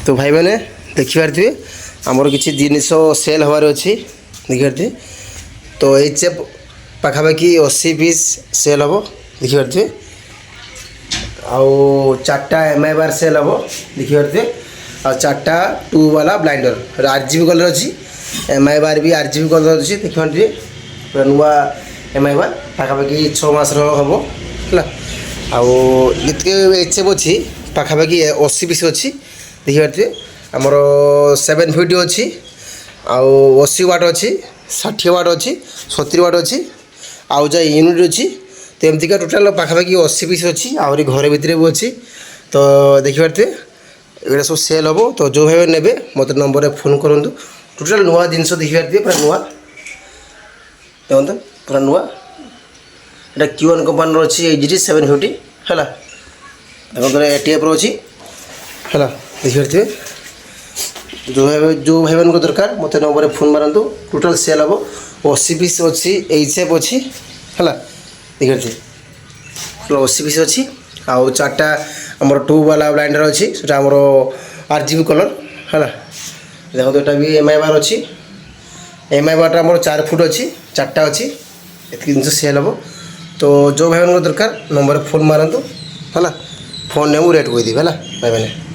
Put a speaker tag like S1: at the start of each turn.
S1: तो भाई मैंने देखिपारे आमर किसी जिनस सेल हबार अच्छी देखिपारे तो एच एफ पाखापाखि 80 पीस सेल हम देखिपारे आउ 4टा MI बार सेल हम देखिपारे आ 4टा 2 वाला ब्लाइंडर RGB कलर अच्छी MI बार भी RGB कलर अच्छी देखिपारे पूरा नुआ MI बार पाखापाखि 6 मास हम है आउ एच एफ अच्छी पाखापाखि 80 पीस अच्छी देखिपारे आमर 7 फीट अच्छी आउ 80 वाट अच्छी 60 वाट अच्छी 70 वाट अच्छी आउ जा यूनिट अच्छी तो एमतीका टोटाल पाखापाखि 80 पीस अच्छी आहरी घर भितर भी अच्छी तो देखिपारे ये सब सेल हम तो जो भाई ने मत नंबर फोन करूँ टोटाल नुआ जिनस देखिपारे पूरा नुआ देखते पूरा नुआ यहाँ Q1 कंपानी अच्छी एचडी 750 है देखो ATF अच्छी है देखिपारे जो भाई मान दरकार मत नंबर फोन मारतु टोटाल सेल हम 80 पीस अच्छी एचएफ अच्छी है देखिए 80 पीस अच्छी आउ 4टा आमर 2 वाला ब्लाइंडर अच्छी से आमर RGB कलर है देखो यहाँ भी MI बार अच्छी MI बार आमर 4 फुट अच्छी 4टा अच्छी ये जिन सेल हम तो जो भाई मान दरकार नंबर फोन मारतु है फोन ने मुझे रेट कहीदेवी है भाई मैंने।